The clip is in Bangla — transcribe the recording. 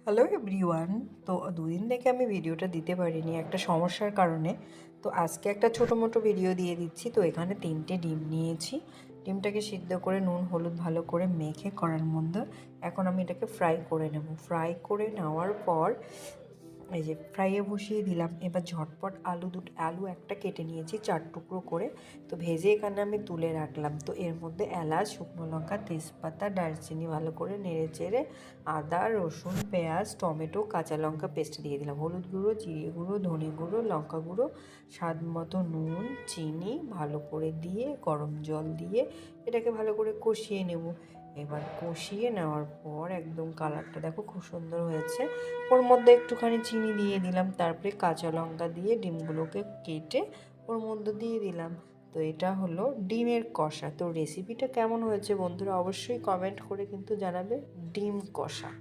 Hello everyone. তো দুদিন থেকে আমি ভিডিওটা দিতে পারিনি একটা সমস্যার কারণে। তো আজকে একটা ছোটো মোটো ভিডিও দিয়ে দিচ্ছি। তো এখানে 3টে ডিম নিয়েছি। ডিমটাকে সিদ্ধ করে নুন হলুদ ভালো করে মেখে কড়ার মধ্যে এখন আমি এটাকে ফ্রাই করে নেব। ফ্রাই করে নেওয়ার পর এই যে ফ্রাইয়ে বসিয়ে দিলাম। এবার ঝটপট আলু একটা কেটে নিয়েছি 4 টুকরো করে। তো ভেজে এখানে আমি তুলে রাখলাম। তো এর মধ্যে এলাচ, শুকনো লঙ্কা, তেজপাতা, দারচিনি ভালো করে নেড়ে চেড়ে আদা, রসুন, পেঁয়াজ, টমেটো, কাঁচা লঙ্কা পেস্ট দিয়ে দিলাম। হলুদ গুঁড়ো, জিরে গুঁড়ো, ধনে গুঁড়ো, লঙ্কা গুঁড়ো, স্বাদ মতো নুন, চিনি ভালো করে দিয়ে গরম জল দিয়ে এটাকে ভালো করে কষিয়ে নেব। এবার কষিয়ে নেওয়ার পর একদম কালারটা দেখো খুব সুন্দর হয়েছে। ওর মধ্যে একটুখানি চিনি দিয়ে দিলাম, তারপরে কাঁচা লঙ্কা দিয়ে ডিমগুলোকে কেটে ওর মধ্যে দিয়ে দিলাম। তো এটা হলো ডিমের কষা। তো রেসিপিটা কেমন হয়েছে বন্ধুরা অবশ্যই কমেন্ট করে কিন্তু জানাবে। ডিম কষা।